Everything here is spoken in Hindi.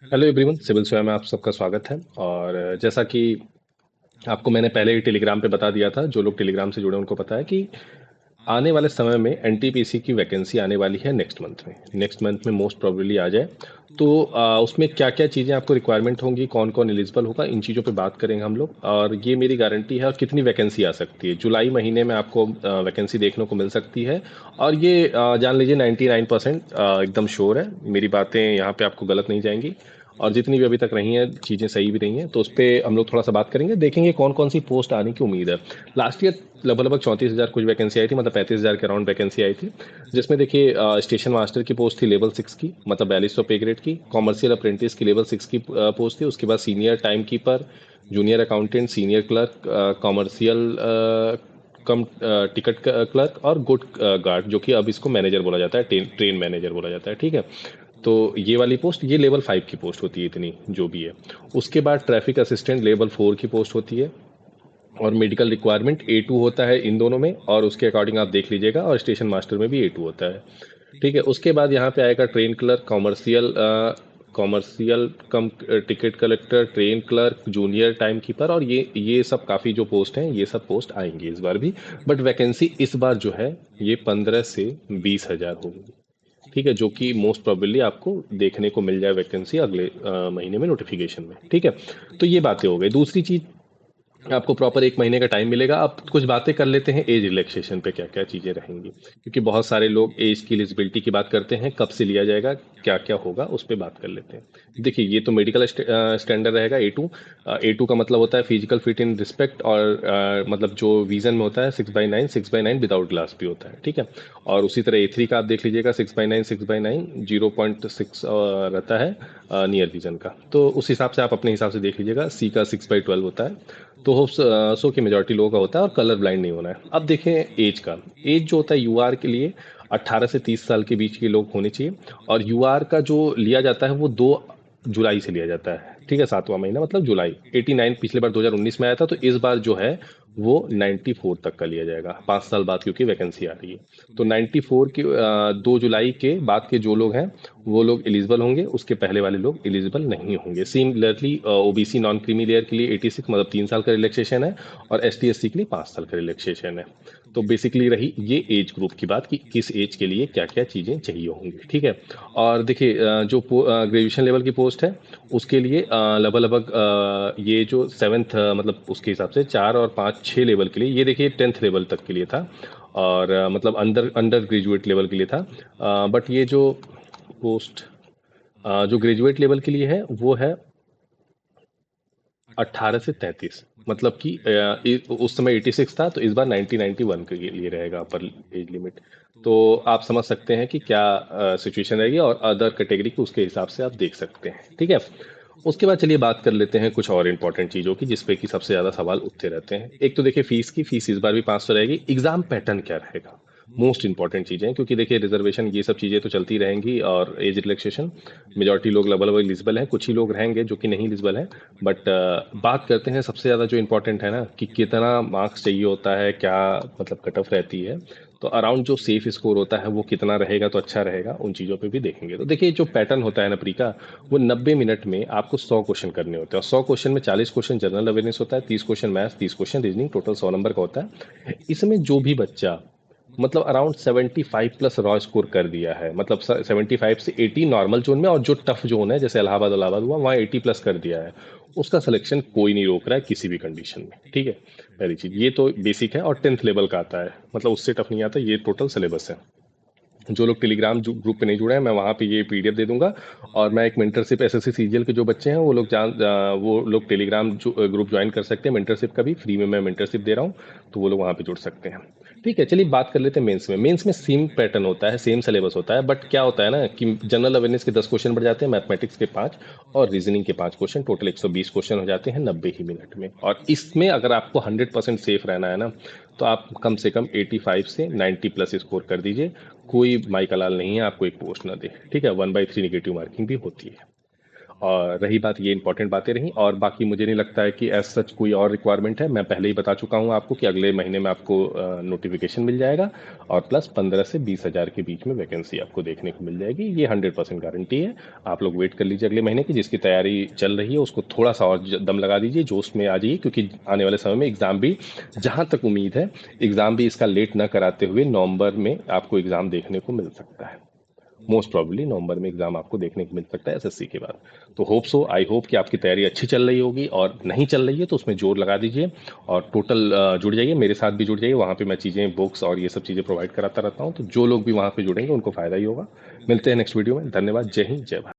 हेलो एवरीवन, सिविल स्वयं में आप सबका स्वागत है। और जैसा कि आपको मैंने पहले ही टेलीग्राम पे बता दिया था, जो लोग टेलीग्राम से जुड़े हैं उनको पता है कि आने वाले समय में एनटीपीसी की वैकेंसी आने वाली है नेक्स्ट मंथ में मोस्ट प्रोबेबली आ जाए। तो उसमें क्या क्या चीज़ें आपको रिक्वायरमेंट होंगी, कौन कौन एलिजिबल होगा, इन चीज़ों पे बात करेंगे हम लोग। और ये मेरी गारंटी है। और कितनी वैकेंसी आ सकती है, जुलाई महीने में आपको वैकेंसी देखने को मिल सकती है। और ये जान लीजिए 99% एकदम श्योर है। मेरी बातें यहाँ पे आपको गलत नहीं जाएंगी। और जितनी भी अभी तक रही हैं चीज़ें सही भी रही हैं, तो उस पर हम लोग थोड़ा सा बात करेंगे, देखेंगे कौन कौन सी पोस्ट आने की उम्मीद है। लास्ट ईयर लगभग लगभग 34,000 कुछ वैकेंसी आई थी, मतलब 35,000 के अराउंड वैकेंसी आई थी। जिसमें देखिए स्टेशन मास्टर की पोस्ट थी लेवल 6 की, मतलब 4200 पे ग्रेड की। कॉमर्शियल अप्रेंटिस की लेवल 6 की पोस्ट थी। उसके बाद senior time keeper, junior accountant, senior clerk, commercial कम टिकट क्लर्क, और गुड गार्ड, जो कि अब इसको मैनेजर बोला जाता है, ट्रेन मैनेजर बोला जाता है। ठीक है। तो ये वाली पोस्ट, ये लेवल 5 की पोस्ट होती है, इतनी जो भी है। उसके बाद ट्रैफिक असिस्टेंट लेवल 4 की पोस्ट होती है। और मेडिकल रिक्वायरमेंट A2 होता है इन दोनों में, और उसके अकॉर्डिंग आप देख लीजिएगा। और स्टेशन मास्टर में भी A2 होता है। ठीक है। उसके बाद यहाँ पे आएगा ट्रेन क्लर्क, कॉमर्शियल कम ticket collector, train clerk, junior time keeper. और ये सब काफ़ी जो पोस्ट हैं, ये सब पोस्ट आएंगी इस बार भी। बट वैकेंसी इस बार जो है, ये 15 से 20,000 होगी। ठीक है, जो कि मोस्ट प्रोबेबली आपको देखने को मिल जाए वैकेंसी अगले महीने में नोटिफिकेशन में। ठीक है। तो ये बातें हो गई। दूसरी चीज, आपको प्रॉपर एक महीने का टाइम मिलेगा। अब कुछ बातें कर लेते हैं एज रिलैक्सेशन पे, क्या क्या चीज़ें रहेंगी, क्योंकि बहुत सारे लोग एज की एलिजिबिलिटी की बात करते हैं, कब से लिया जाएगा, क्या क्या होगा, उस पर बात कर लेते हैं। देखिए, ये तो मेडिकल स्टैंडर्ड रहेगा A2। A2 का मतलब होता है फिजिकल फिट इन रिस्पेक्ट, और मतलब जो विजन में होता है 6/9, 6/9 विदाउट ग्लास भी होता है। ठीक है। और उसी तरह A3 का आप देख लीजिएगा, 6/9, 6/9 0.6 रहता है नियर विजन का। तो उस हिसाब से आप अपने हिसाब से देख लीजिएगा। C का 6/12 होता है। तो होप्स सो की मेजोरिटी लोगों का होता है। और कलर ब्लाइंड नहीं होना है। अब देखें एज का। एज जो होता है UR के लिए 18 से 30 साल के बीच के लोग होने चाहिए। और UR का जो लिया जाता है वो 2 जुलाई से लिया जाता है। ठीक है, 7वां महीना मतलब जुलाई। 89 पिछले बार 2019 में आया था, तो इस बार जो है वो 94 तक का लिया जाएगा, 5 साल बाद, क्योंकि वैकेंसी आ रही है। तो 94 के 2 जुलाई के बाद के जो लोग हैं, वो लोग एलिजिबल होंगे। उसके पहले वाले लोग एलिजिबल नहीं होंगे। Similarly OBC non creamy layer के लिए 86, मतलब 3 साल का रिलैक्सेशन है। और ST SC के लिए 5 साल का रिलैक्सेशन है। तो बेसिकली रही ये एज ग्रुप की बात, कि किस एज के लिए क्या क्या चीज़ें चाहिए होंगी। ठीक है। और देखिए जो ग्रेजुएशन लेवल की पोस्ट है, उसके लिए लगभग लगभग ये जो सेवन्थ, मतलब उसके हिसाब से 4 और 5 6 लेवल के लिए, ये देखिए 10th लेवल तक के लिए था। और मतलब अंडर अंडर ग्रेजुएट लेवल के लिए था। बट ये जो पोस्ट जो ग्रेजुएट लेवल के लिए है, वो है 18 से 33। मतलब कि उस समय 86 था, तो इस बार 1991 के लिए रहेगा अपर एज लिमिट। तो आप समझ सकते हैं कि क्या सिचुएशन रहेगी। और अदर कैटेगरी को उसके हिसाब से आप देख सकते हैं। ठीक है। उसके बाद चलिए बात कर लेते हैं कुछ और इंपॉर्टेंट चीज़ों की, जिसपे कि सबसे ज़्यादा सवाल उठते रहते हैं। एक तो देखिए फीस की। फीस इस बार भी 500 रहेगी। एग्जाम पैटर्न क्या रहेगा, मोस्ट इंपॉर्टेंट चीज़ें हैं, क्योंकि देखिए रिजर्वेशन ये सब चीज़ें तो चलती रहेंगी। और एज रिलैक्सेशन, मेजॉरिटी लोग लगभग लगभग एलिजिबल हैं, कुछ ही लोग रहेंगे जो कि नहीं एलिजिबल हैं। बट बात करते हैं सबसे ज़्यादा जो इम्पोर्टेंट है ना, कि कितना मार्क्स चाहिए होता है, क्या मतलब कट ऑफ रहती है। तो अराउंड जो सेफ स्कोर होता है वो कितना रहेगा तो अच्छा रहेगा, उन चीज़ों पे भी देखेंगे। तो देखिए जो पैटर्न होता है ना प्री का, वो 90 मिनट में आपको 100 क्वेश्चन करने होते हैं। और 100 क्वेश्चन में 40 क्वेश्चन जनरल अवेयरनेस होता है, 30 question maths, 30 question reasoning, total 100 number का होता है। इसमें जो भी बच्चा मतलब अराउंड 75 प्लस रॉ स्कोर कर दिया है, मतलब 75 से 80 नॉर्मल जोन में, और जो टफ जोन है जैसे इलाहाबाद इलाहाबाद हुआ, वहाँ 80 प्लस कर दिया है। उसका सिलेक्शन कोई नहीं रोक रहा है किसी भी कंडीशन में। ठीक है। पहली चीज ये तो बेसिक है। और 10th लेवल का आता है, मतलब उससे टफ नहीं आता, ये टोटल सिलेबस है। जो लोग टेलीग्राम ग्रुप पे नहीं जुड़े हैं, मैं वहाँ पे ये PDF दे दूंगा। और मैं एक मेंटरशिप SSC CGL के जो बच्चे हैं, वो लोग टेलीग्राम ग्रुप ज्वाइन कर सकते हैं। मेंटरशिप का भी फ्री में मैं मेंटरशिप दे रहा हूँ। तो वो लोग वहाँ पे जुड़ सकते हैं। ठीक है। चलिए बात कर लेते हैं मेंस में। मेंस में सेम पैटर्न होता है, सेम सिलेबस होता है। बट क्या होता है ना, कि जनरल अवेयरनेस के 10 क्वेश्चन बढ़ जाते हैं, मैथमेटिक्स के 5, और रीजनिंग के 5 क्वेश्चन, टोटल 120 क्वेश्चन हो जाते हैं 90 ही मिनट में। और इसमें अगर आपको 100% सेफ रहना है ना, तो आप कम से कम 85 से 90 प्लस स्कोर कर दीजिए। कोई माई का लाल नहीं है आपको एक पोस्ट ना दे। ठीक है। 1/3 निगेटिव मार्किंग भी होती है। और रही बात, ये इंपॉर्टेंट बातें रहीं, और बाकी मुझे नहीं लगता है कि एज सच कोई और रिक्वायरमेंट है। मैं पहले ही बता चुका हूँ आपको कि अगले महीने में आपको नोटिफिकेशन मिल जाएगा, और प्लस 15 से 20 हज़ार के बीच में वैकेंसी आपको देखने को मिल जाएगी। ये 100% गारंटी है। आप लोग वेट कर लीजिए अगले महीने की। जिसकी तैयारी चल रही है उसको थोड़ा सा और दम लगा दीजिए, जोश में आ जाइए, क्योंकि आने वाले समय में एग्जाम भी, जहां तक उम्मीद है, एग्जाम भी इसका लेट ना कराते हुए नवंबर में आपको एग्जाम देखने को मिल सकता है। मोस्ट प्रोबेबली नवंबर में एग्जाम आपको देखने को मिल सकता है एसएससी के बाद। तो होप सो, आई होप कि आपकी तैयारी अच्छी चल रही होगी, और नहीं चल रही है तो उसमें जोर लगा दीजिए, और टोटल जुड़ जाइए, मेरे साथ भी जुड़ जाइए। वहाँ पे मैं चीज़ें, बुक्स और ये सब चीज़ें प्रोवाइड कराता रहता हूँ, तो जो लोग भी वहाँ पे जुड़ेंगे उनको फायदा ही होगा। मिलते हैं नेक्स्ट वीडियो में। धन्यवाद। जय हिंद, जय भारत।